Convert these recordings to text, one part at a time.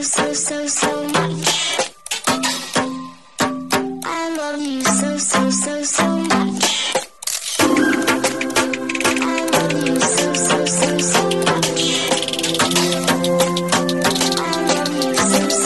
so much. I love you so much. I love you so much. I love you so much.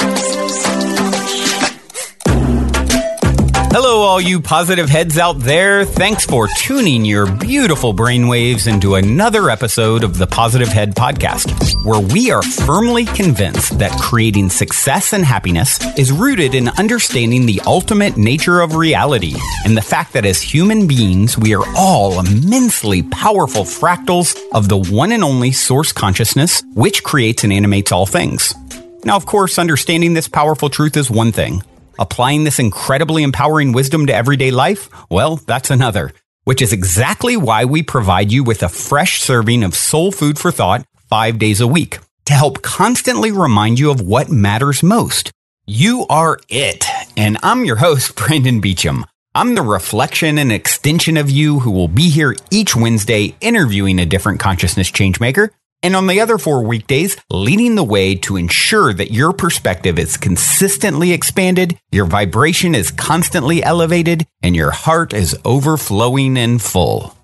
Hello, all you positive heads out there. Thanks for tuning your beautiful brainwaves into another episode of the Positive Head Podcast, where we are firmly convinced that creating success and happiness is rooted in understanding the ultimate nature of reality and the fact that as human beings, we are all immensely powerful fractals of the one and only source consciousness, which creates and animates all things. Now, of course, understanding this powerful truth is one thing. Applying this incredibly empowering wisdom to everyday life? Well, that's another, which is exactly why we provide you with a fresh serving of soul food for thought 5 days a week to help constantly remind you of what matters most. You are it. And I'm your host, Brandon Beecham. I'm the reflection and extension of you who will be here each Wednesday interviewing a different consciousness changemaker. And on the other 4 weekdays, leading the way to ensure that your perspective is consistently expanded, your vibration is constantly elevated, and your heart is overflowing and full.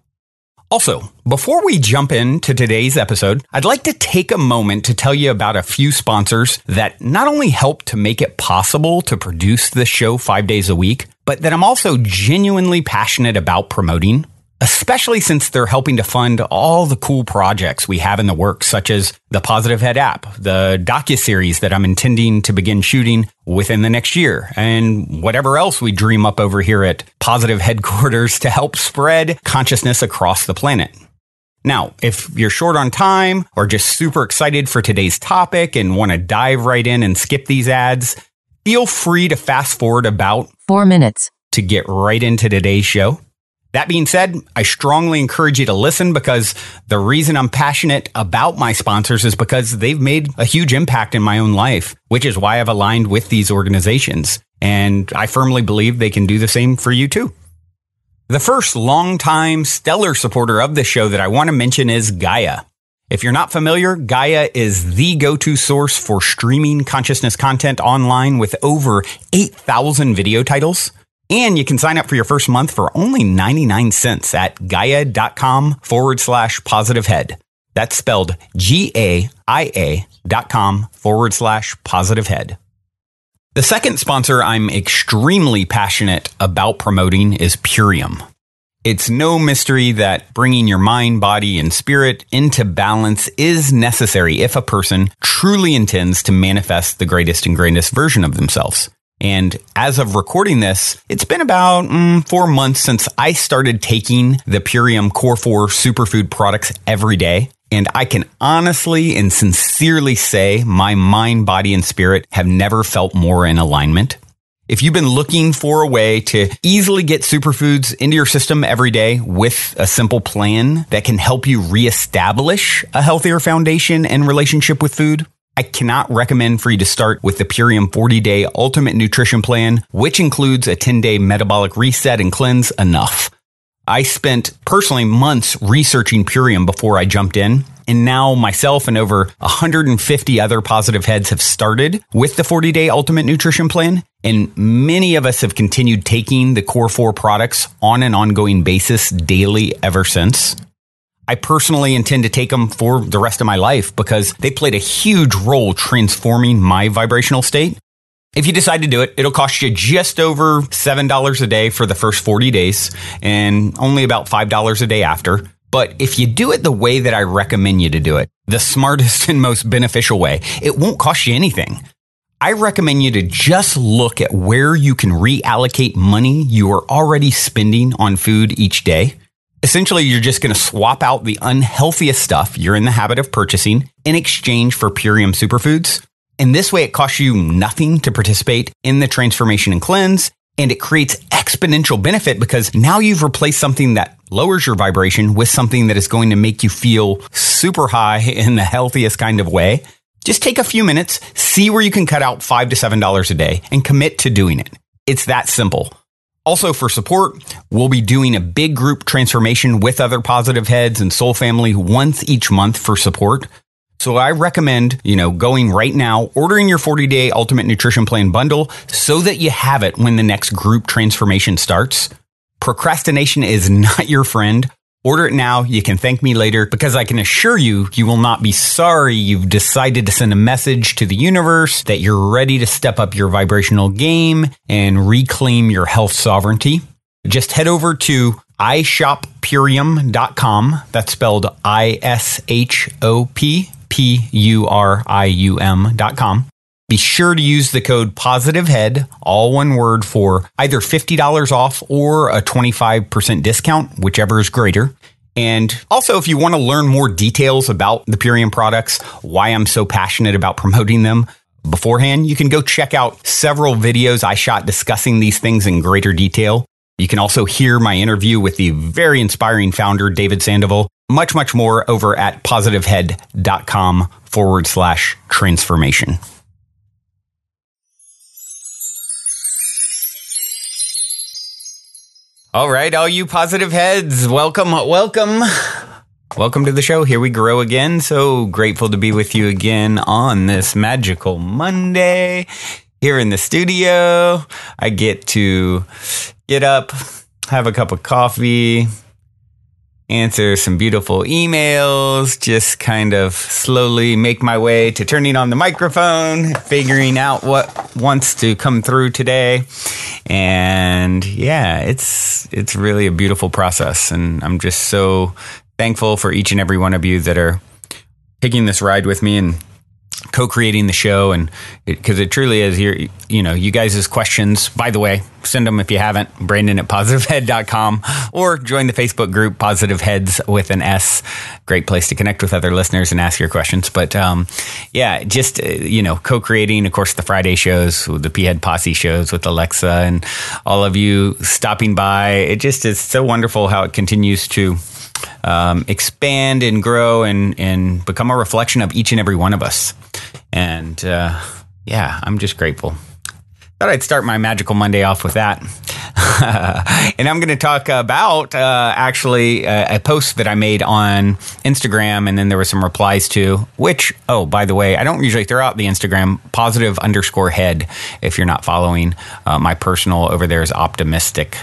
Also, before we jump into today's episode, I'd like to take a moment to tell you about a few sponsors that not only help to make it possible to produce this show 5 days a week, but that I'm also genuinely passionate about promoting, especially since they're helping to fund all the cool projects we have in the works, such as the Positive Head app, the docuseries that I'm intending to begin shooting within the next year, and whatever else we dream up over here at Positive Headquarters to help spread consciousness across the planet. Now, if you're short on time or just super excited for today's topic and want to dive right in and skip these ads, feel free to fast forward about 4 minutes to get right into today's show. That being said, I strongly encourage you to listen because the reason I'm passionate about my sponsors is because they've made a huge impact in my own life, which is why I've aligned with these organizations. And I firmly believe they can do the same for you too. The first longtime stellar supporter of the show that I want to mention is Gaia. If you're not familiar, Gaia is the go-to source for streaming consciousness content online with over 8,000 video titles. And you can sign up for your first month for only 99 cents at gaia.com/positivehead. That's spelled GAIA.com/positivehead. The second sponsor I'm extremely passionate about promoting is Purium. It's no mystery that bringing your mind, body, and spirit into balance is necessary if a person truly intends to manifest the greatest and greatest version of themselves. And as of recording this, it's been about 4 months since I started taking the Purium Core 4 superfood products every day. And I can honestly and sincerely say my mind, body, and spirit have never felt more in alignment. If you've been looking for a way to easily get superfoods into your system every day with a simple plan that can help you reestablish a healthier foundation and relationship with food, I cannot recommend for you to start with the Purium 40-Day Ultimate Nutrition Plan, which includes a 10-day metabolic reset and cleanse enough. I spent personally months researching Purium before I jumped in, and now myself and over 150 other positive heads have started with the 40-Day Ultimate Nutrition Plan, and many of us have continued taking the Core 4 products on an ongoing basis daily ever since. I personally intend to take them for the rest of my life because they played a huge role transforming my vibrational state. If you decide to do it, it'll cost you just over $7 a day for the first 40 days and only about $5 a day after. But if you do it the way that I recommend you to do it, the smartest and most beneficial way, it won't cost you anything. I recommend you to just look at where you can reallocate money you are already spending on food each day. Essentially, you're just going to swap out the unhealthiest stuff you're in the habit of purchasing in exchange for Purium superfoods. And this way, it costs you nothing to participate in the transformation and cleanse. And it creates exponential benefit because now you've replaced something that lowers your vibration with something that is going to make you feel super high in the healthiest kind of way. Just take a few minutes, see where you can cut out $5 to $7 a day and commit to doing it. It's that simple. Also, for support, we'll be doing a big group transformation with other positive heads and soul family once each month for support. So I recommend, going right now, ordering your 40-day Ultimate Nutrition Plan bundle so that you have it when the next group transformation starts. Procrastination is not your friend. Order it now. You can thank me later, because I can assure you, you will not be sorry you've decided to send a message to the universe that you're ready to step up your vibrational game and reclaim your health sovereignty. Just head over to ishoppurium.com. That's spelled ISHOPPURIUM.com. Be sure to use the code POSITIVEHEAD, all one word, for either $50 off or a 25% discount, whichever is greater. And also, if you want to learn more details about the Purium products, why I'm so passionate about promoting them beforehand, you can go check out several videos I shot discussing these things in greater detail. You can also hear my interview with the very inspiring founder, David Sandoval. Much, much more over at positivehead.com/transformation. All right, all you positive heads, welcome to the show. Here we grow again. So grateful to be with you again on this magical Monday here in the studio. I get to get up, have a cup of coffee, answer some beautiful emails, just kind of slowly make my way to turning on the microphone, figuring out what wants to come through today. And yeah, it's really a beautiful process. And I'm just so thankful for each and every one of you that are taking this ride with me and co-creating the show. And because it truly is here, you guys' questions, by the way, send them if you haven't, Brandon at positivehead.com, or join the Facebook group Positive Heads with an S. Great place to connect with other listeners and ask your questions. But just co-creating, of course, the Friday shows, the P-Head Posse shows with Alexa, and all of you stopping by. It just is so wonderful how it continues to expand and grow and become a reflection of each and every one of us. And I'm just grateful. Thought I'd start my Magical Monday off with that. And I'm going to talk about a post that I made on Instagram, and then there were some replies to, which, by the way, I don't usually throw out the Instagram, positive_head. If you're not following, my personal over there is optimistic,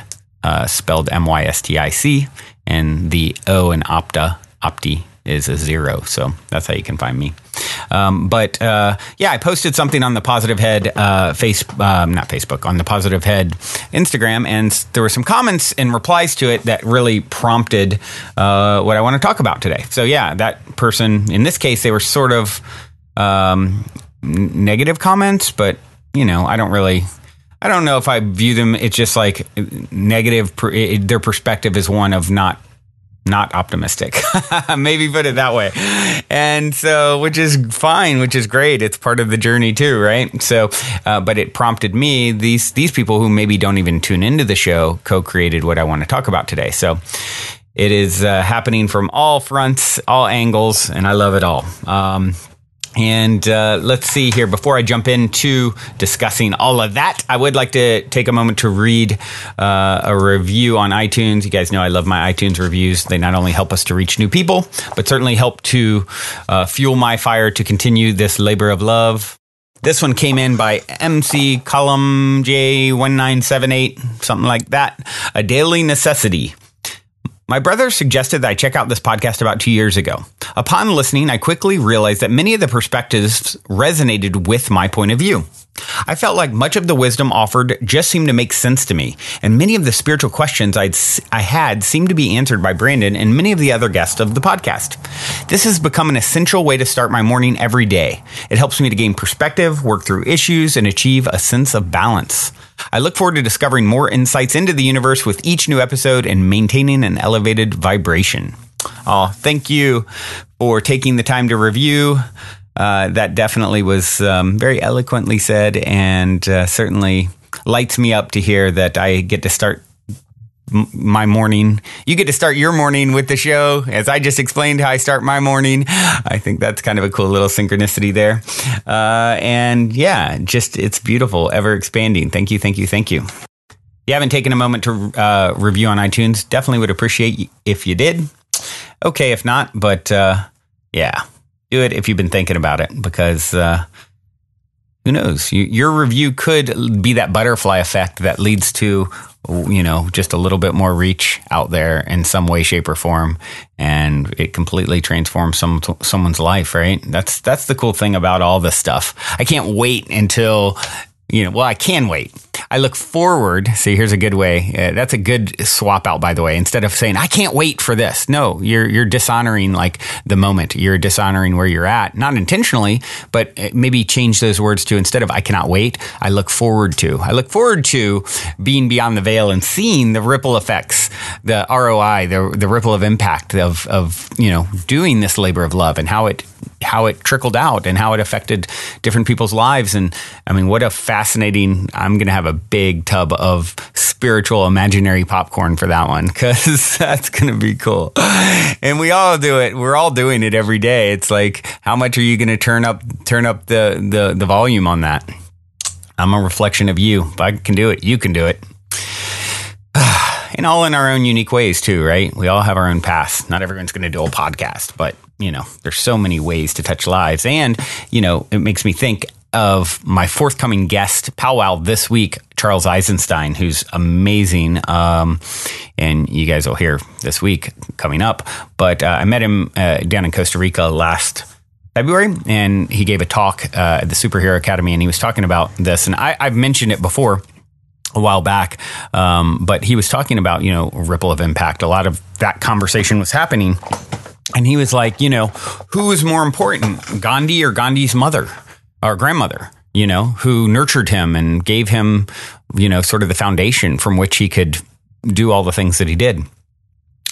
spelled MYSTIC, and the O in opti is a 0. So that's how you can find me. I posted something on the Positive Head on the Positive Head Instagram, and there were some comments and replies to it that really prompted what I want to talk about today. So yeah, that person, in this case, they were sort of negative comments, but I don't know if I view them. It's just like negative. Their perspective is one of not optimistic. Maybe put it that way. And so, which is fine, which is great. It's part of the journey too, right? So, but it prompted me, these people who maybe don't even tune into the show co-created what I want to talk about today. So it is happening from all fronts, all angles, and I love it all. And let's see here. Before I jump into discussing all of that, I would like to take a moment to read a review on iTunes. You guys know I love my iTunes reviews. They not only help us to reach new people, but certainly help to fuel my fire to continue this labor of love. This one came in by MC Column J1978, something like that. A daily necessity. My brother suggested that I check out this podcast about 2 years ago. Upon listening, I quickly realized that many of the perspectives resonated with my point of view. I felt like much of the wisdom offered just seemed to make sense to me, and many of the spiritual questions I had seemed to be answered by Brandon and many of the other guests of the podcast. This has become an essential way to start my morning every day. It helps me to gain perspective, work through issues, and achieve a sense of balance. I look forward to discovering more insights into the universe with each new episode and maintaining an elevated vibration. Oh, thank you for taking the time to review. That definitely was very eloquently said, and certainly lights me up to hear that I get to start my morning. You get to start your morning with the show, as I just explained how I start my morning. I think that's kind of a cool little synchronicity there. And yeah, just it's beautiful, ever expanding. Thank you, thank you, thank you. If you haven't taken a moment to review on iTunes, definitely would appreciate if you did. Okay, if not, but yeah. Do it if you've been thinking about it, because who knows? Your review could be that butterfly effect that leads to, just a little bit more reach out there in some way, shape, or form, and it completely transforms someone's life, right? That's the cool thing about all this stuff. I can't wait until, I can wait. I look forward. See, here's a good way. That's a good swap out, by the way. Instead of saying, I can't wait for this. No, you're dishonoring like the moment. You're dishonoring where you're at. Not intentionally, but maybe change those words to, instead of I cannot wait, I look forward to. I look forward to being beyond the veil and seeing the ripple effects, the ROI, the ripple of impact of doing this labor of love, and how it trickled out and how it affected different people's lives. And I mean, what a fascinating, I'm going to have a big tub of spiritual imaginary popcorn for that one, because that's going to be cool. And we all do it. We're all doing it every day. It's like, how much are you going to turn up the volume on that? I'm a reflection of you. If I can do it, you can do it. And all in our own unique ways too, right? We all have our own paths. Not everyone's going to do a podcast, but there's so many ways to touch lives. And, it makes me think of my forthcoming guest powwow this week, Charles Eisenstein, who's amazing. And you guys will hear this week coming up. But I met him down in Costa Rica last February, and he gave a talk at the Superhero Academy, and he was talking about this. And I've mentioned it before a while back, but he was talking about, ripple of impact. A lot of that conversation was happening. And he was like, who is more important, Gandhi or Gandhi's mother or grandmother, who nurtured him and gave him, sort of the foundation from which he could do all the things that he did.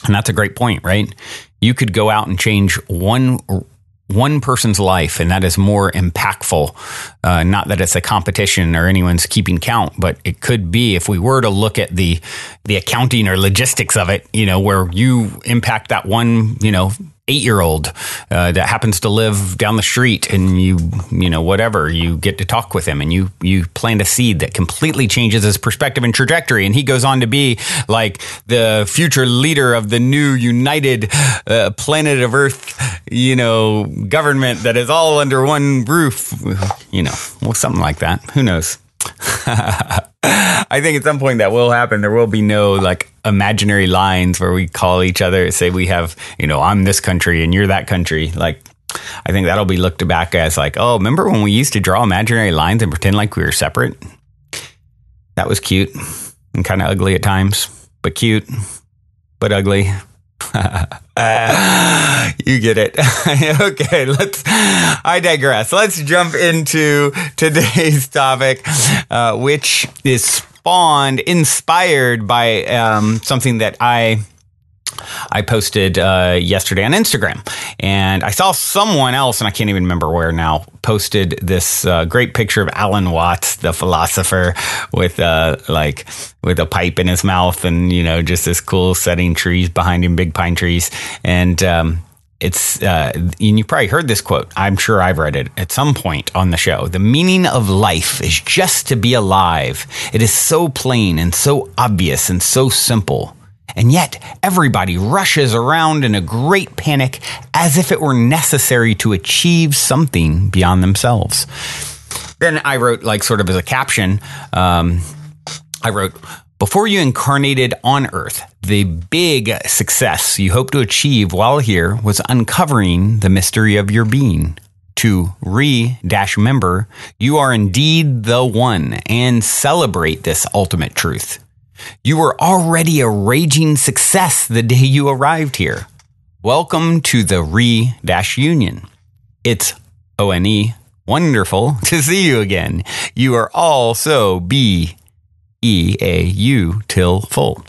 And that's a great point, right? You could go out and change one person's life, and that is more impactful. Not that it's a competition or anyone's keeping count, but it could be, if we were to look at the accounting or logistics of it, where you impact that one, 8-year-old that happens to live down the street, and you get to talk with him, and you plant a seed that completely changes his perspective and trajectory, and he goes on to be like the future leader of the new united planet of Earth, government that is all under one roof, something like that. Who knows? I think at some point that will happen. There will be no like imaginary lines where we call each other, say we have, I'm this country and you're that country. Like, I think that'll be looked back as like, oh, remember when we used to draw imaginary lines and pretend like we were separate? That was cute and kind of ugly at times, but cute, but ugly. You get it. Okay, I digress. Let's jump into today's topic, which is inspired by something that I posted yesterday on Instagram, and I saw someone else, and I can't even remember where now, posted this great picture of Alan Watts, the philosopher, with a pipe in his mouth, and just this cool setting, trees behind him, big pine trees, and it's and you probably heard this quote. I'm sure I've read it at some point on the show. The meaning of life is just to be alive. It is so plain and so obvious and so simple. And yet, everybody rushes around in a great panic as if it were necessary to achieve something beyond themselves. Then I wrote, sort of as a caption, I wrote, before you incarnated on Earth, the big success you hope to achieve while here was uncovering the mystery of your being. To remember, you are indeed the one, and celebrate this ultimate truth. You were already a raging success the day you arrived here. Welcome to the Union. It's ONE, wonderful to see you again. You are all so BEAU till full.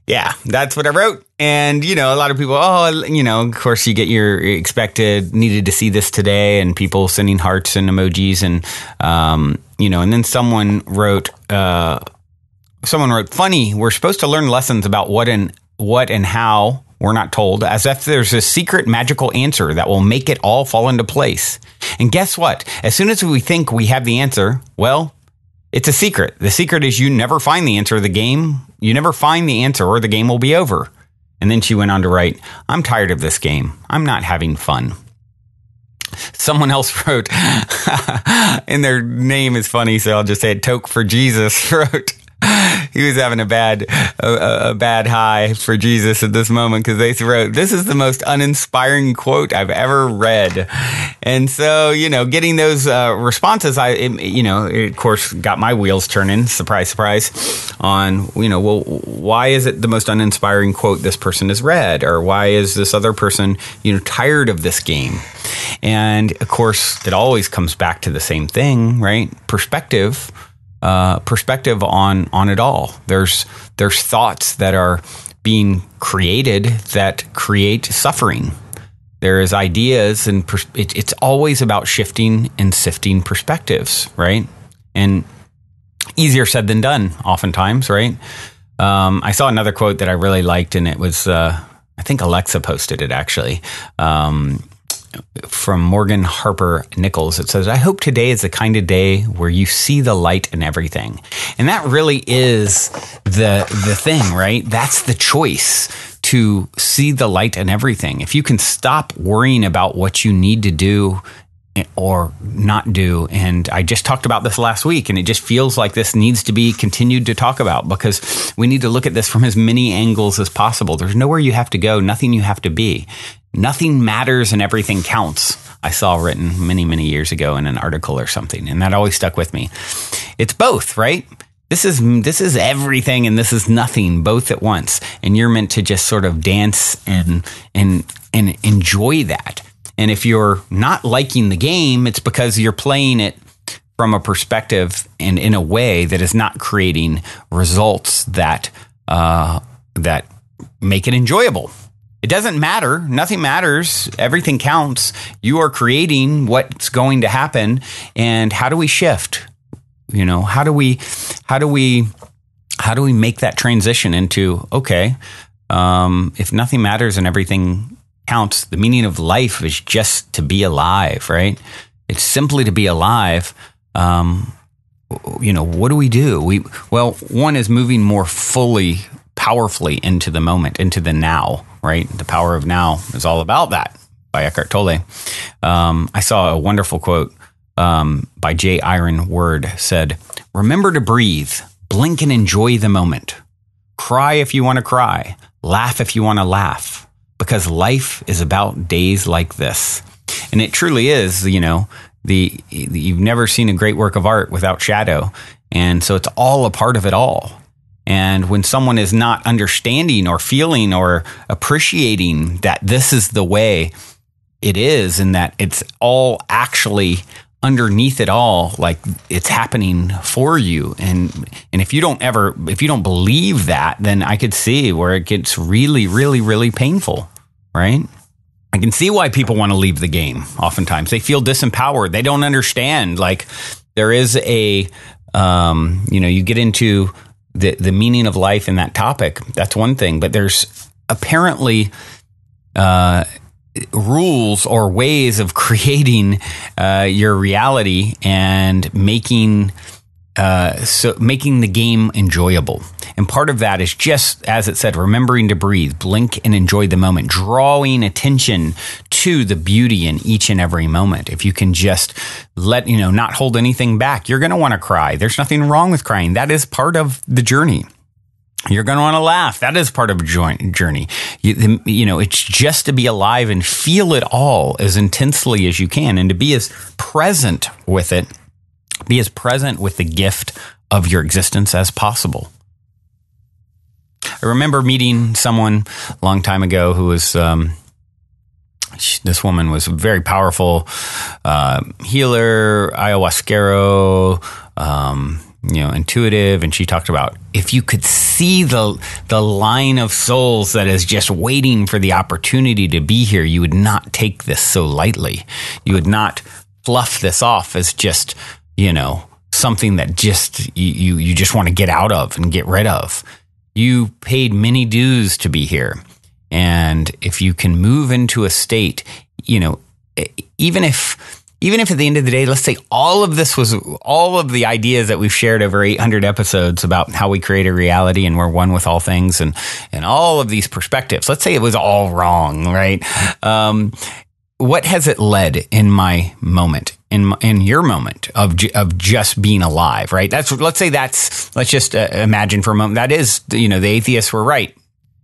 Yeah, that's what I wrote. And, a lot of people, of course you get your needed to see this today, and people sending hearts and emojis, and, and then someone wrote, funny, we're supposed to learn lessons about what and how we're not told, as if there's a secret magical answer that will make it all fall into place. And guess what? As soon as we think we have the answer, well, it's a secret. The secret is you never find the answer of the game. You never find the answer, or the game will be over. And then she went on to write, I'm tired of this game. I'm not having fun. Someone else wrote, and their name is funny, so I'll just say it, Toke for Jesus wrote, he was having a bad high for Jesus at this moment because they wrote, "This is the most uninspiring quote I've ever read." And so, getting those responses, it of course got my wheels turning. Surprise, surprise. On well, why is it the most uninspiring quote this person has read, or why is this other person tired of this game? And of course, it always comes back to the same thing, right? Perspective on it all. There's thoughts that are being created that create suffering. There is ideas, and it's always about shifting and sifting perspectives, right? And easier said than done, oftentimes, right? I saw another quote that I really liked, and it was I think Alexa posted it actually. From Morgan Harper Nichols. It says, "I hope today is the kind of day where you see the light in everything." And that really is the thing, right? That's the choice, to see the light in everything. If you can stop worrying about what you need to do or not do. And I just talked about this last week, and it just feels like this needs to be continued to talk about, because we need to look at this from as many angles as possible. There's nowhere you have to go, nothing you have to be. Nothing matters and everything counts. I saw written many, many years ago in an article or something, and that always stuck with me. It's both, right? This is everything and this is nothing, both at once. And you're meant to just sort of dance and enjoy that. And if you're not liking the game, it's because you're playing it from a perspective and in a way that is not creating results that make it enjoyable. It doesn't matter. Nothing matters. Everything counts. You are creating what's going to happen. And how do we shift? How do we make that transition into, okay, if nothing matters and everything counts, the meaning of life is just to be alive, right? It's simply to be alive. What do we do? One is moving more fully, powerfully into the moment, into the now, right? The power of now is all about that, by Eckhart Tolle. I saw a wonderful quote by J. Iron Word, said, "Remember to breathe, blink and enjoy the moment. Cry if you want to cry, laugh if you want to laugh, because life is about days like this." And it truly is, you've never seen a great work of art without shadow. And so it's all a part of it all. And when someone is not understanding or feeling or appreciating that this is the way it is, and that it's all actually underneath it all, like it's happening for you. And if you don't believe that, then I could see where it gets really, really, really painful, right? I can see why people want to leave the game. Oftentimes they feel disempowered. They don't understand. Like there is you get into the meaning of life in that topic. That's one thing, but there's apparently, rules or ways of creating your reality and making the game enjoyable. And part of that is just, as it said, remembering to breathe, blink and enjoy the moment, drawing attention to the beauty in each and every moment. If you can just not hold anything back, you're going to want to cry. There's nothing wrong with crying. That is part of the journey. You're going to want to laugh. That is part of a journey. It's just to be alive and feel it all as intensely as you can, and to be as present with it, be as present with the gift of your existence as possible. I remember meeting someone a long time ago who was, this woman was a very powerful healer, ayahuasquero, intuitive. And she talked about, if you could see the line of souls that is just waiting for the opportunity to be here, you would not take this so lightly. You would not fluff this off as just, something that just you just want to get out of and get rid of. You paid many dues to be here. And if you can move into a state, even if at the end of the day, let's say all of the ideas that we've shared over 800 episodes about how we create a reality and we're one with all things and all of these perspectives, let's say it was all wrong, right? what has it led in my moment, in your moment of just being alive, right? Let's just imagine for a moment that is, the atheists were right.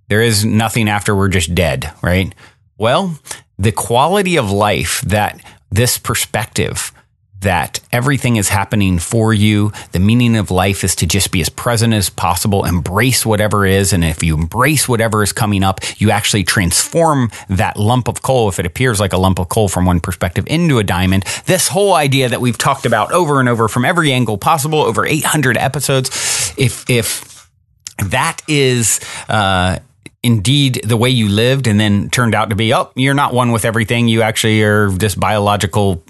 There is nothing after we're just dead, right? Well, the quality of life, that this perspective that everything is happening for you, the meaning of life is to just be as present as possible, embrace whatever is. And if you embrace whatever is coming up, you actually transform that lump of coal, if it appears like a lump of coal from one perspective, into a diamond. This whole idea that we've talked about over and over from every angle possible, over 800 episodes, if that is indeed the way you lived and then turned out to be, you're not one with everything. You actually are this biological,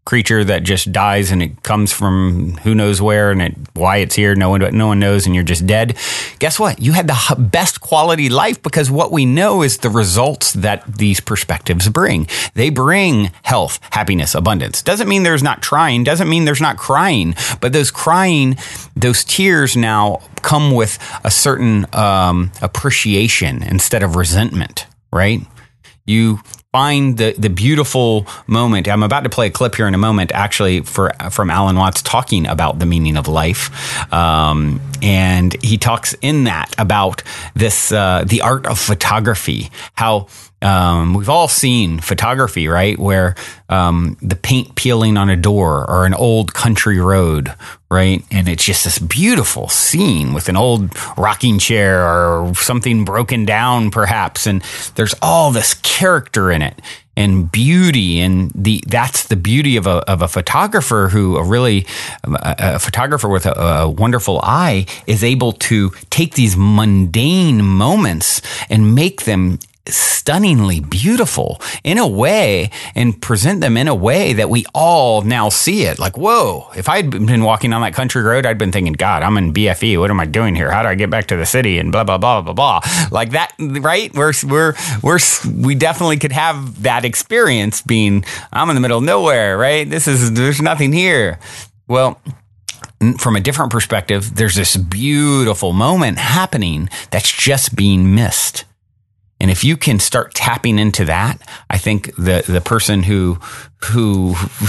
creature that just dies, and it comes from who knows where, and why it's here, no one knows, and you're just dead. Guess what? You had the best quality life, because what we know is the results that these perspectives bring. They bring health, happiness, abundance. Doesn't mean there's not trying, doesn't mean there's not crying, but those tears now come with a certain appreciation instead of resentment, right? You find the beautiful moment. I'm about to play a clip here in a moment, actually, from Alan Watts talking about the meaning of life. And he talks in that about this, the art of photography, how we've all seen photography, right? Where the paint peeling on a door or an old country road, right? And it's just this beautiful scene with an old rocking chair or something broken down, perhaps. And there's all this character in it and beauty. And that's the beauty of a photographer who a photographer with a wonderful eye is able to take these mundane moments and make them stunningly beautiful in a way, and present them in a way that we all now see it. Like, whoa, if I'd been walking on that country road, I'd been thinking, God, I'm in BFE. What am I doing here? How do I get back to the city? And blah, blah, blah, blah, blah. Like that, right? We definitely could have that experience being, I'm in the middle of nowhere, right? There's nothing here. Well, from a different perspective, there's this beautiful moment happening that's just being missed. And if you can start tapping into that, I think the person who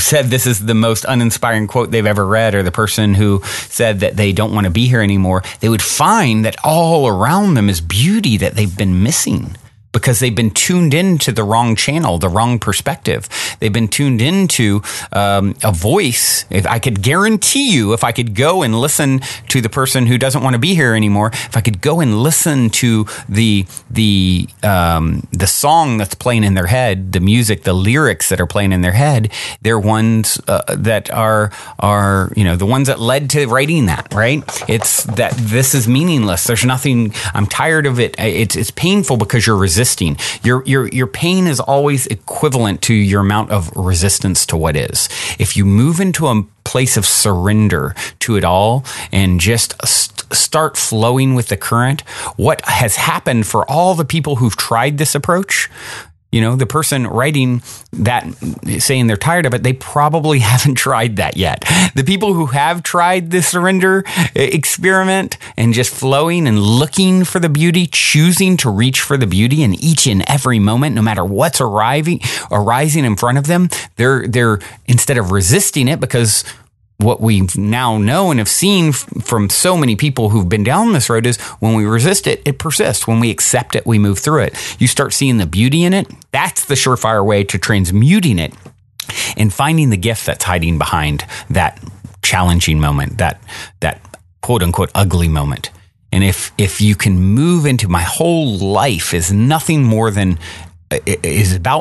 said this is the most uninspiring quote they've ever read, or the person who said that they don't want to be here anymore, they would find that all around them is beauty that they've been missing, because they've been tuned into the wrong channel, the wrong perspective. They've been tuned into a voice. If I could guarantee you, if I could go and listen to the person who doesn't want to be here anymore, if I could go and listen to the song that's playing in their head, the music, the lyrics that are playing in their head, they're ones that are the ones that led to writing that, right? It's that this is meaningless. There's nothing. I'm tired of it. It's painful because you're resisting. Your pain is always equivalent to your amount of resistance to what is. If you move into a place of surrender to it all and just start flowing with the current, what has happened for all the people who've tried this approach, the person writing that, saying they're tired of it, they probably haven't tried that yet. The people who have tried the surrender experiment and just flowing and looking for the beauty, choosing to reach for the beauty in each and every moment, no matter what's arising in front of them, they're instead of resisting it, because what we now know and have seen from so many people who've been down this road is when we resist it, it persists. When we accept it, we move through it. You start seeing the beauty in it. That's the surefire way to transmuting it and finding the gift that's hiding behind that challenging moment, that quote unquote ugly moment. And if you can move into, my whole life is about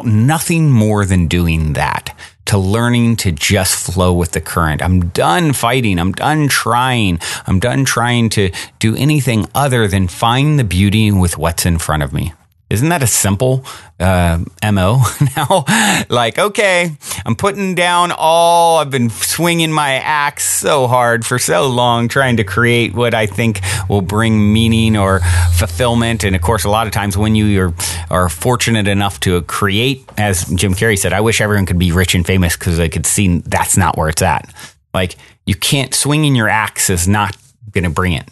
nothing more than doing that, to learning to just flow with the current. I'm done fighting. I'm done trying. I'm done trying to do anything other than find the beauty with what's in front of me. Isn't that a simple MO now? Like, okay, I'm putting down I've been swinging my axe so hard for so long, trying to create what I think will bring meaning or fulfillment. And of course, a lot of times when you are fortunate enough to create, as Jim Carrey said, I wish everyone could be rich and famous because they could see that's not where it's at. Like, you can't, swinging your axe is not going to bring it.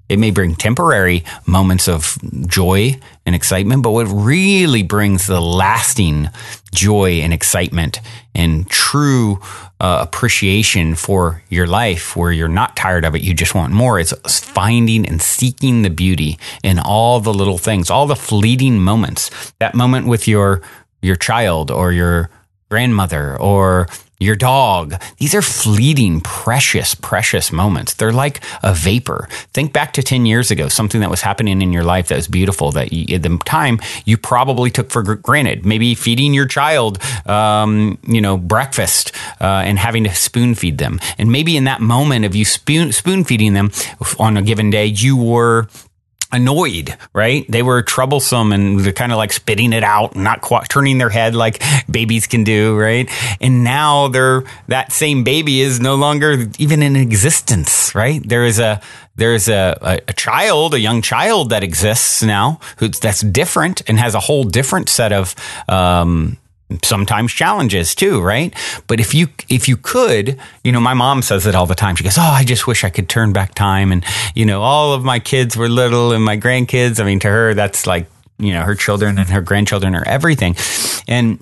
It may bring temporary moments of joy and excitement, but what really brings the lasting joy and excitement and true appreciation for your life, where you're not tired of it, you just want more, it's finding and seeking the beauty in all the little things, all the fleeting moments. That moment with your child or your grandmother or your dog. These are fleeting, precious, precious moments. They're like a vapor. Think back to 10 years ago, something that was happening in your life that was beautiful that at the time you probably took for granted. Maybe feeding your child, breakfast and having to spoon feed them. And maybe in that moment of you spoon feeding them on a given day, you were annoyed, right? They were troublesome and they're kind of like spitting it out, not turning their head like babies can do, right? And now that same baby is no longer even in existence, right? There's a child, a young child that exists now that's different and has a whole different set of sometimes challenges too, right? But if you could, my mom says it all the time. She goes, "Oh, I just wish I could turn back time." And, all of my kids were little and my grandkids, I mean, to her, that's like, her children and her grandchildren are everything. And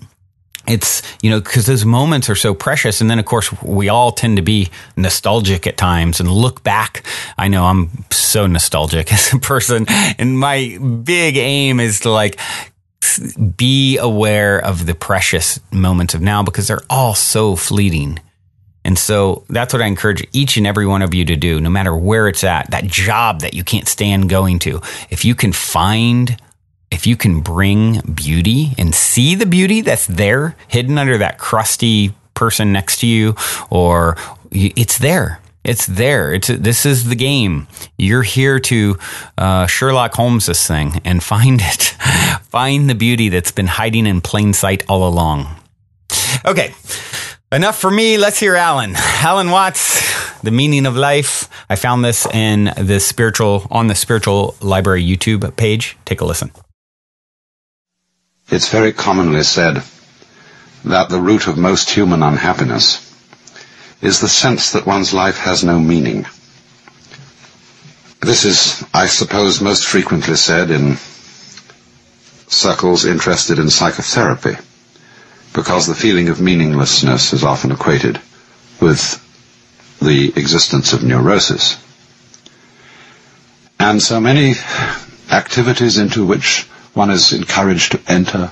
it's, because those moments are so precious. And then, of course, we all tend to be nostalgic at times and look back. I know I'm so nostalgic as a person. And my big aim is to be aware of the precious moments of now, because they're all so fleeting. And so that's what I encourage each and every one of you to do, no matter where it's at, that job that you can't stand going to. If you can bring beauty and see the beauty that's there hidden under that crusty person next to you, or it's there. It's there. This is the game. You're here to Sherlock Holmes this thing and find it. Find the beauty that's been hiding in plain sight all along. Okay, enough for me. Let's hear Alan. Alan Watts, The Meaning of Life. I found this on the Spiritual Library YouTube page. Take a listen. It's very commonly said that the root of most human unhappiness is the sense that one's life has no meaning. This is, I suppose, most frequently said in circles interested in psychotherapy, because the feeling of meaninglessness is often equated with the existence of neurosis. And so many activities into which one is encouraged to enter,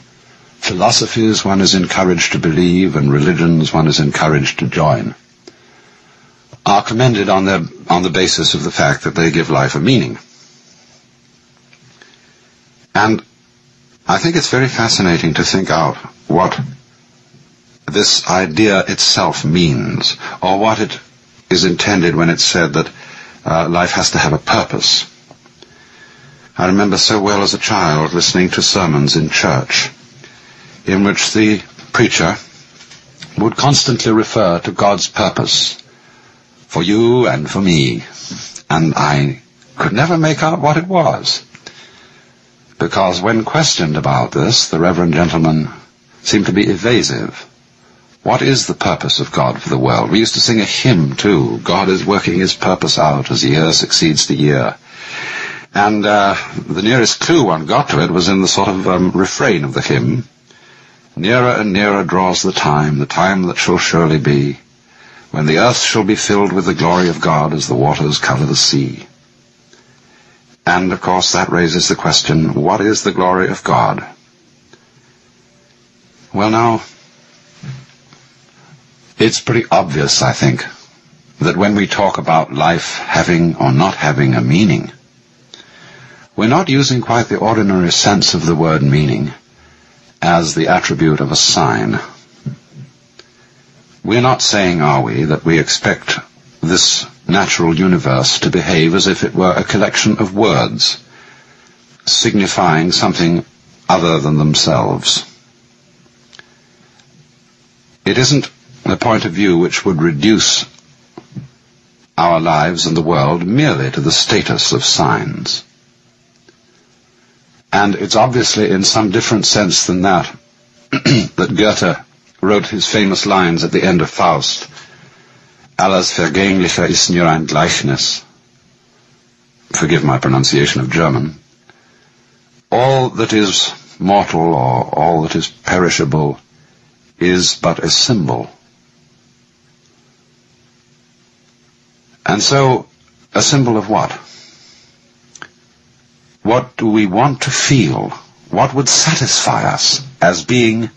philosophies one is encouraged to believe, and religions one is encouraged to join, are commended on the basis of the fact that they give life a meaning. And I think it's very fascinating to think out what this idea itself means, or what it is intended when it's said that life has to have a purpose. I remember so well as a child listening to sermons in church in which the preacher would constantly refer to God's purpose for you and for me, and I could never make out what it was, because when questioned about this, the Reverend gentleman seemed to be evasive. What is the purpose of God for the world? We used to sing a hymn too, God is working his purpose out as year succeeds to year. And the nearest clue one got to it was in the sort of refrain of the hymn, nearer and nearer draws the time that shall surely be, when the earth shall be filled with the glory of God as the waters cover the sea. And, of course, that raises the question, what is the glory of God? Well, now, it's pretty obvious, I think, that when we talk about life having or not having a meaning, we're not using quite the ordinary sense of the word meaning as the attribute of a sign. We're not saying, are we, that we expect this natural universe to behave as if it were a collection of words signifying something other than themselves. It isn't a point of view which would reduce our lives and the world merely to the status of signs. And it's obviously in some different sense than that that Goethe wrote his famous lines at the end of Faust, Alles Vergängliche ist nur ein Gleichnis. forgive my pronunciation of German, all that is mortal or all that is perishable is but a symbol. And so, a symbol of what? What do we want to feel? What would satisfy us as being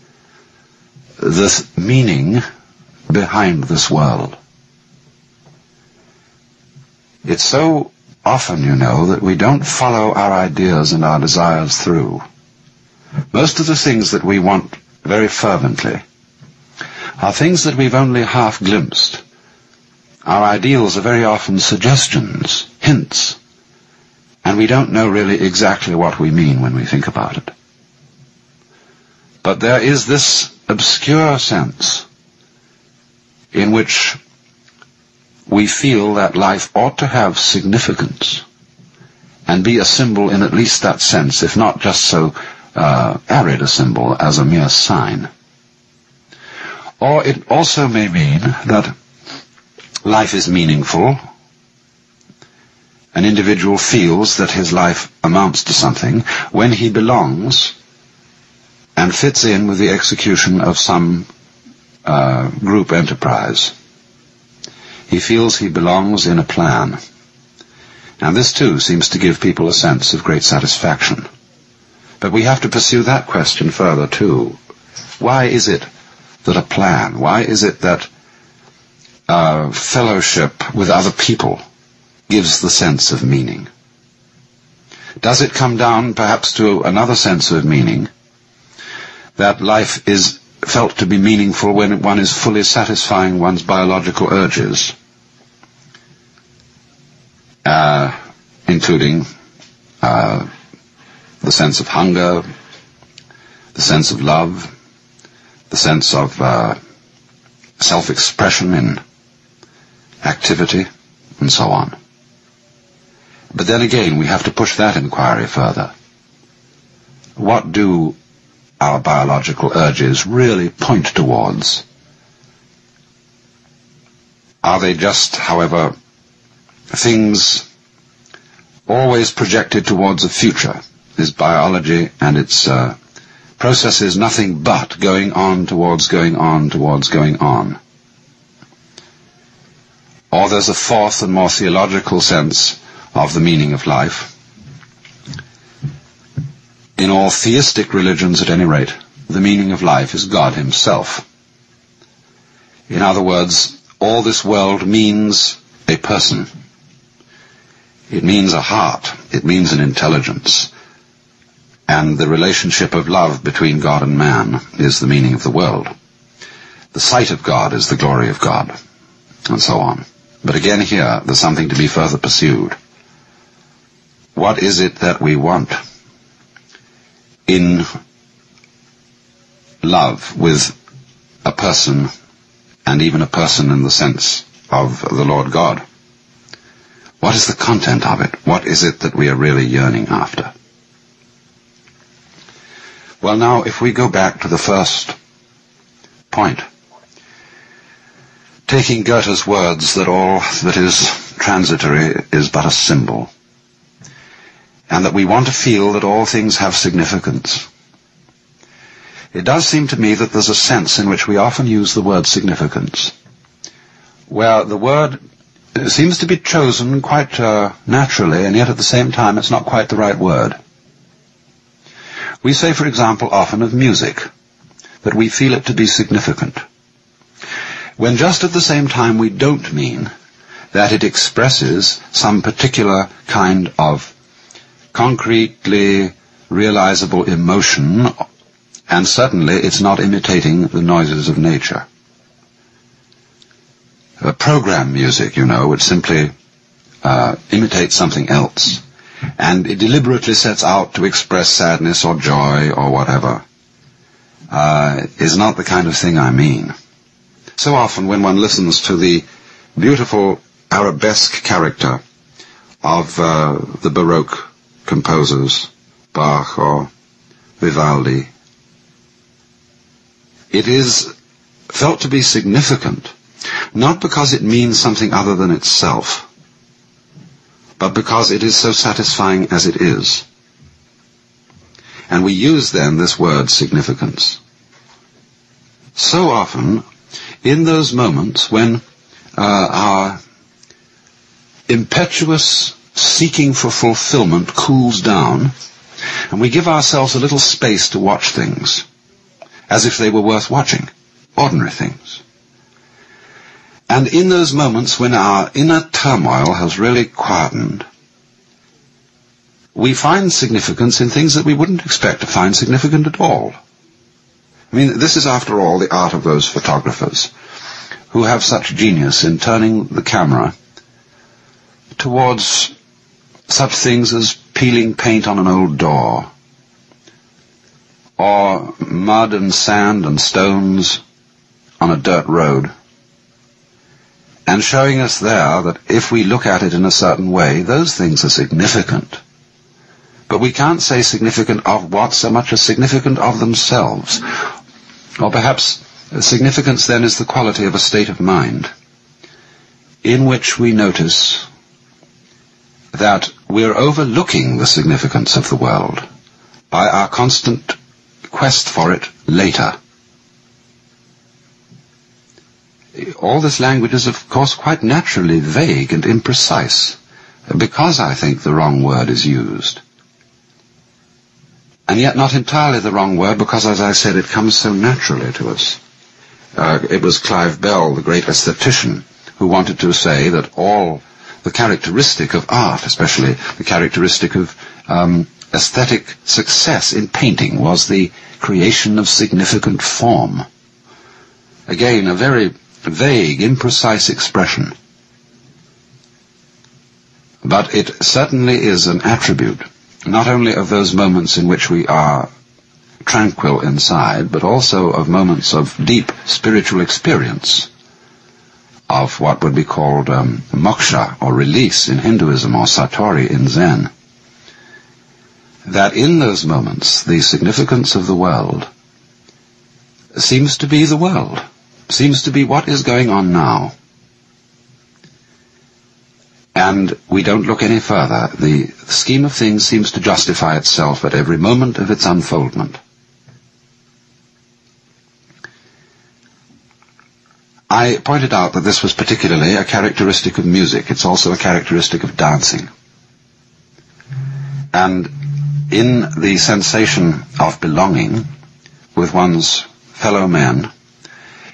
the meaning behind this world? It's so often, you know, that we don't follow our ideas and our desires through. Most of the things that we want very fervently are things that we've only half glimpsed. Our ideals are very often suggestions, hints, and we don't know really exactly what we mean when we think about it. But there is this obscure sense in which we feel that life ought to have significance and be a symbol in at least that sense, if not just so arid a symbol as a mere sign. Or it also may mean that life is meaningful. An individual feels that his life amounts to something when he belongs and fits in with the execution of some group enterprise. He feels he belongs in a plan. And this too seems to give people a sense of great satisfaction. But we have to pursue that question further too. Why is it that a plan, why is it that fellowship with other people gives the sense of meaning? Does it come down perhaps to another sense of meaning, that life is felt to be meaningful when one is fully satisfying one's biological urges, including the sense of hunger, the sense of love, the sense of self-expression in activity, and so on. But then again, we have to push that inquiry further. What do our biological urges really point towards? Are they just, however, things always projected towards a future? Is biology and its processes nothing but going on towards going on towards going on? Or there's a fourth and more theological sense of the meaning of life. In all theistic religions, at any rate, the meaning of life is God himself. In other words, all this world means a person. It means a heart. It means an intelligence. And the relationship of love between God and man is the meaning of the world. The sight of God is the glory of God, and so on. But again here, there's something to be further pursued. What is it that we want in love with a person, and even a person in the sense of the Lord God? What is the content of it? What is it that we are really yearning after? Well, now, if we go back to the first point, taking Goethe's words that all that is transitory is but a symbol, and that we want to feel that all things have significance, it does seem to me that there's a sense in which we often use the word significance, where the word seems to be chosen quite naturally, and yet at the same time it's not quite the right word. We say, for example, often of music, that we feel it to be significant, when just at the same time we don't mean that it expresses some particular kind of concretely realizable emotion, and certainly it's not imitating the noises of nature. Program music, you know, would simply imitate something else, and it deliberately sets out to express sadness or joy or whatever, is not the kind of thing I mean. So often when one listens to the beautiful arabesque character of the Baroque composers, Bach or Vivaldi, it is felt to be significant, not because it means something other than itself, but because it is so satisfying as it is. And we use then this word significance. So often, in those moments when our impetuous seeking for fulfillment cools down, and we give ourselves a little space to watch things, as if they were worth watching, ordinary things. And in those moments when our inner turmoil has really quietened, we find significance in things that we wouldn't expect to find significant at all. I mean, this is after all the art of those photographers who have such genius in turning the camera towards such things as peeling paint on an old door, or mud and sand and stones on a dirt road, and showing us there that if we look at it in a certain way, those things are significant. But we can't say significant of what so much as significant of themselves. Or perhaps significance then is the quality of a state of mind in which we notice that we're overlooking the significance of the world by our constant quest for it later. All this language is, of course, quite naturally vague and imprecise, because I think the wrong word is used. And yet not entirely the wrong word, because, as I said, it comes so naturally to us. It was Clive Bell, the great aesthetician, who wanted to say that all the characteristic of art, especially the characteristic of aesthetic success in painting, was the creation of significant form. Again, a very vague, imprecise expression. But it certainly is an attribute, not only of those moments in which we are tranquil inside, but also of moments of deep spiritual experience, of what would be called moksha, or release in Hinduism, or satori in Zen. That in those moments, the significance of the world seems to be the world, seems to be what is going on now. And we don't look any further. The scheme of things seems to justify itself at every moment of its unfoldment. I pointed out that this was particularly a characteristic of music. It's also a characteristic of dancing. And in the sensation of belonging with one's fellow men,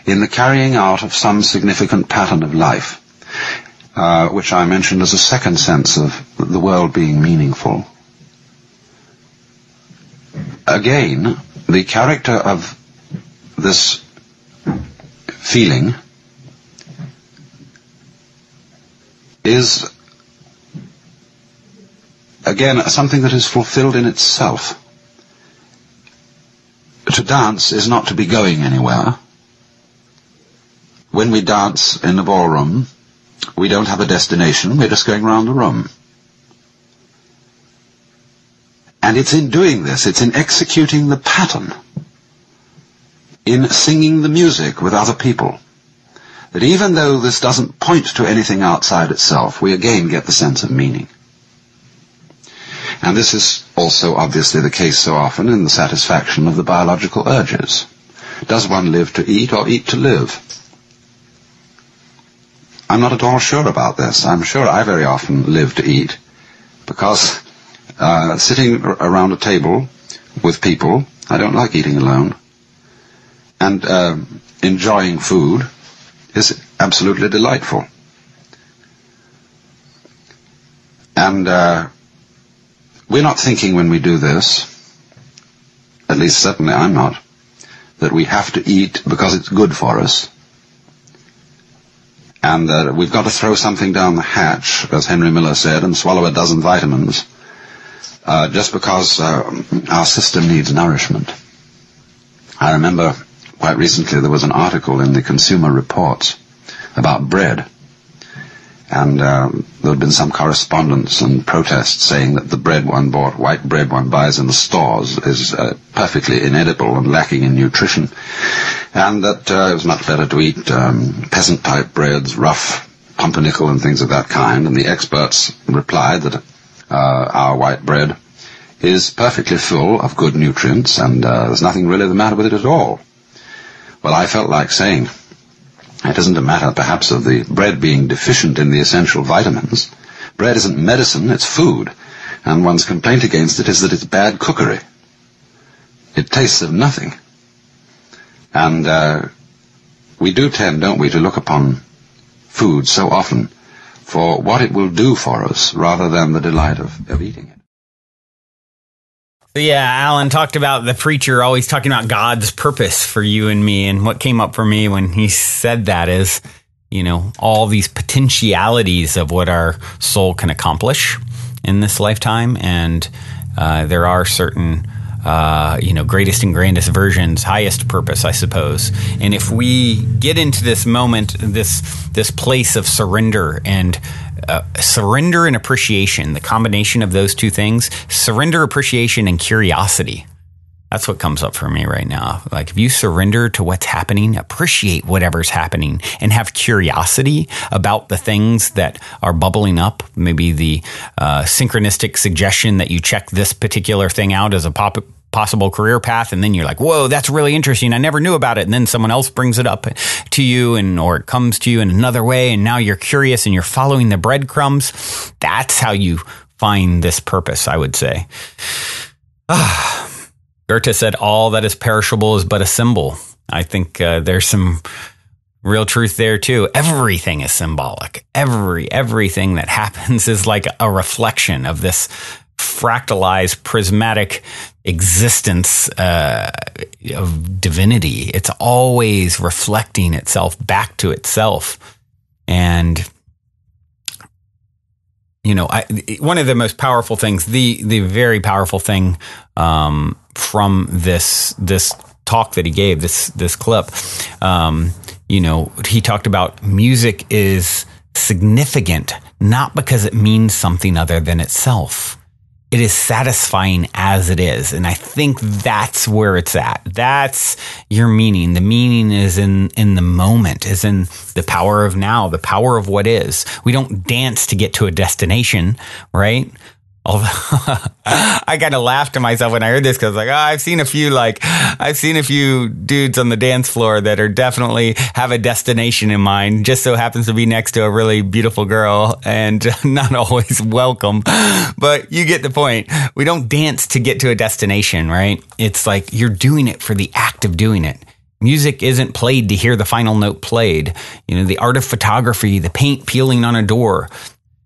in the carrying out of some significant pattern of life, which I mentioned as a second sense of the world being meaningful. Again, the character of this feeling is, again, something that is fulfilled in itself. To dance is not to be going anywhere. When we dance in the ballroom, we don't have a destination, we're just going round the room. And it's in doing this, it's in executing the pattern, in singing the music with other people, that even though this doesn't point to anything outside itself, we again get the sense of meaning. And this is also obviously the case so often in the satisfaction of the biological urges. Does one live to eat or eat to live? I'm not at all sure about this. I'm sure I very often live to eat, because sitting around a table with people, I don't like eating alone, and enjoying food is absolutely delightful. And we're not thinking when we do this, at least certainly I'm not, that we have to eat because it's good for us, and that we've got to throw something down the hatch, as Henry Miller said, and swallow a dozen vitamins, just because our system needs nourishment. I remember quite recently there was an article in the Consumer Reports about bread, and there had been some correspondence and protests saying that the bread one bought, white bread one buys in the stores, is perfectly inedible and lacking in nutrition, and that it was much better to eat peasant-type breads, rough pumpernickel and things of that kind, and the experts replied that our white bread is perfectly full of good nutrients, and there's nothing really the matter with it at all. Well, I felt like saying, it isn't a matter, perhaps, of the bread being deficient in the essential vitamins. Bread isn't medicine, it's food, and one's complaint against it is that it's bad cookery. It tastes of nothing. And we do tend, don't we, to look upon food so often for what it will do for us rather than the delight of eating it. Yeah, Alan talked about the preacher always talking about God's purpose for you and me. And what came up for me when he said that is, you know, all these potentialities of what our soul can accomplish in this lifetime. And there are certain, greatest and grandest versions, highest purpose, I suppose. And if we get into this moment, this place of surrender and surrender and appreciation, the combination of those two things, surrender, appreciation, and curiosity. That's what comes up for me right now. Like if you surrender to what's happening, appreciate whatever's happening, and have curiosity about the things that are bubbling up, maybe the synchronistic suggestion that you check this particular thing out as a possible career path, and then you're like, whoa, that's really interesting, I never knew about it, and then someone else brings it up to you, or it comes to you in another way, and now you're curious and you're following the breadcrumbs. That's how you find this purpose, I would say. Goethe said, all that is perishable is but a symbol. I think there's some real truth there too. Everything is symbolic. Everything that happens is like a reflection of this fractalized, prismatic existence of divinity. It's always reflecting itself back to itself. And, you know, one of the most powerful things, the very powerful thing from this talk that he gave, this clip, he talked about music is significant, not because it means something other than itself. It is satisfying as it is. And I think that's where it's at. That's your meaning. The meaning is in the moment, is in the power of now, the power of what is. We don't dance to get to a destination, right? Although I kind of laughed to myself when I heard this, because I've seen a few dudes on the dance floor that are definitely have a destination in mind, just so happens to be next to a really beautiful girl and not always welcome, but you get the point. We don't dance to get to a destination, right? It's like you're doing it for the act of doing it. Music isn't played to hear the final note played. You know, the art of photography, the paint peeling on a door.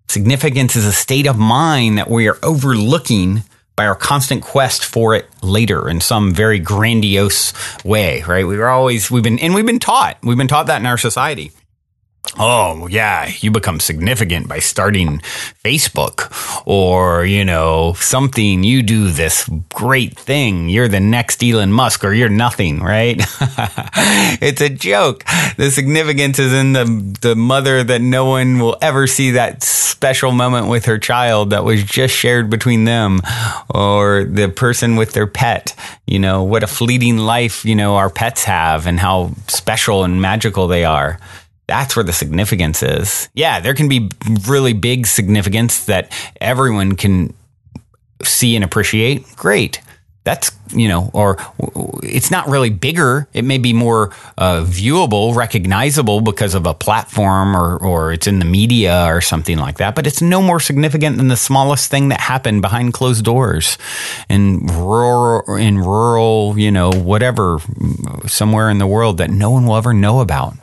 Significance is a state of mind that we are overlooking by our constant quest for it later in some very grandiose way, right? We've been taught that in our society. Oh, yeah, you become significant by starting Facebook, or, something, you do this great thing. You're the next Elon Musk, or you're nothing, right? It's a joke. The significance is in the mother that no one will ever see that special moment with her child that was just shared between them, or the person with their pet, what a fleeting life, our pets have, and how special and magical they are. That's where the significance is. Yeah, there can be really big significance that everyone can see and appreciate. Great. That's, or it's not really bigger. It may be more viewable, recognizable because of a platform or it's in the media or something like that. But it's no more significant than the smallest thing that happened behind closed doors in rural, whatever, somewhere in the world that no one will ever know about.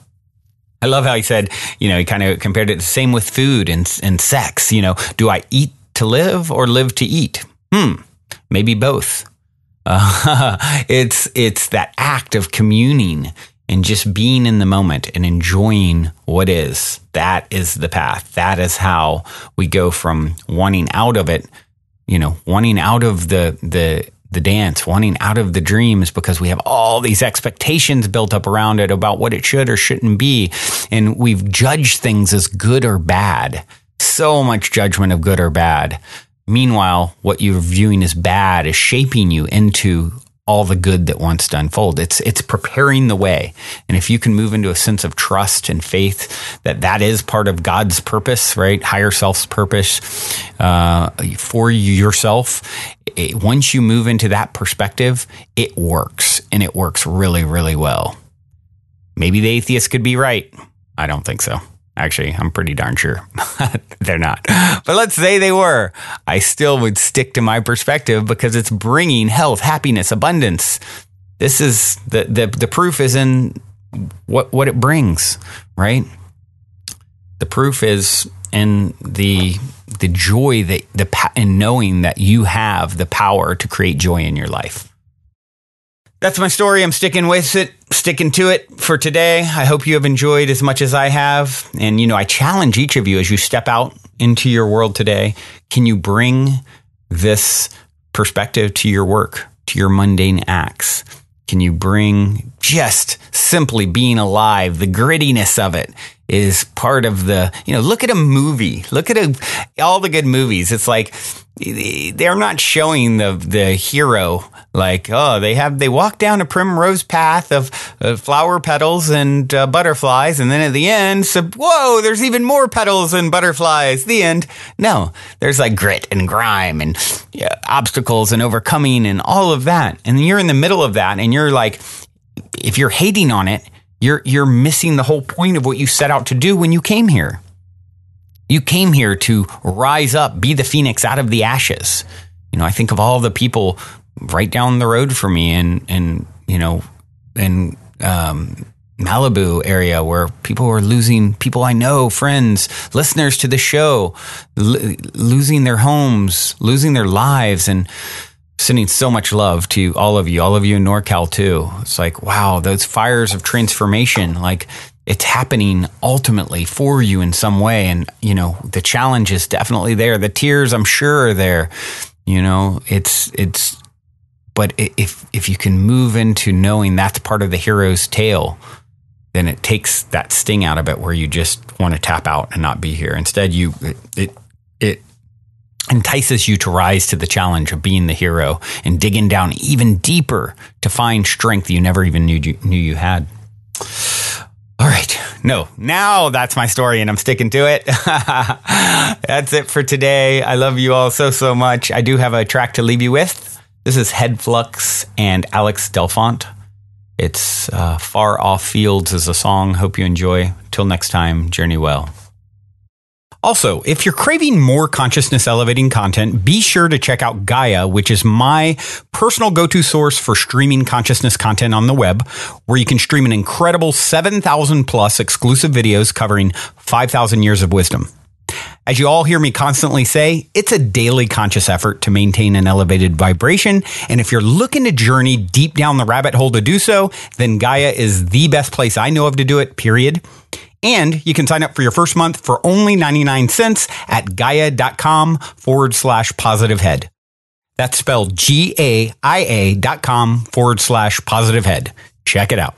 I love how he said, he kind of compared it the same with food and sex. Do I eat to live or live to eat? Maybe both. It's that act of communing and just being in the moment and enjoying what is. That is the path. That is how we go from wanting out of it, wanting out of the dance, wanting out of the dreams, because we have all these expectations built up around it about what it should or shouldn't be. And we've judged things as good or bad. So much judgment of good or bad. Meanwhile, what you're viewing as bad is shaping you into all the good that wants to unfold. It's preparing the way. And if you can move into a sense of trust and faith that is part of God's purpose, right? Higher self's purpose for yourself. Once you move into that perspective, it works, and it works really, really well. Maybe the atheists could be right. I don't think so. Actually, I'm pretty darn sure they're not. But let's say they were. I still would stick to my perspective because it's bringing health, happiness, abundance. This is the proof is in what it brings, right? The proof is in the joy in knowing that you have the power to create joy in your life. That's my story. I'm sticking with it, sticking to it for today. I hope you have enjoyed as much as I have. And, I challenge each of you as you step out into your world today. Can you bring this perspective to your work, to your mundane acts? Can you bring just simply being alive? The grittiness of it is part of look at a movie. Look at all the good movies. It's like they're not showing the hero like, oh, they walk down a primrose path of flower petals and butterflies. And then at the end, whoa, there's even more petals and butterflies. The end. No, there's like grit and grime and obstacles and overcoming and all of that. And then you're in the middle of that. And you're like, if you're hating on it, you're missing the whole point of what you set out to do when you came here. You came here to rise up, be the phoenix out of the ashes. I think of all the people right down the road from me in Malibu area where people were losing people I know, friends, listeners to the show, losing their homes, losing their lives, and sending so much love to all of you in NorCal too. It's like, wow, those fires of transformation, like it's happening ultimately for you in some way. And, the challenge is definitely there. The tears, I'm sure, are there. But if you can move into knowing that's part of the hero's tale, then it takes that sting out of it where you just want to tap out and not be here. Instead, it entices you to rise to the challenge of being the hero and digging down even deeper to find strength you never even knew you had. All right. No, now that's my story and I'm sticking to it. That's it for today. I love you all so much. I do have a track to leave you with. This is Head Flux and Alex Delfont. It's Far Off Fields is a song. Hope you enjoy. Till next time, journey well. Also, if you're craving more consciousness elevating content, be sure to check out Gaia, which is my personal go-to source for streaming consciousness content on the web, where you can stream an incredible 7,000 plus exclusive videos covering 5,000 years of wisdom. As you all hear me constantly say, it's a daily conscious effort to maintain an elevated vibration. And if you're looking to journey deep down the rabbit hole to do so, then Gaia is the best place I know of to do it, period. And you can sign up for your first month for only 99 cents at gaia.com/positivehead. That's spelled GAIA.com/positivehead. Check it out.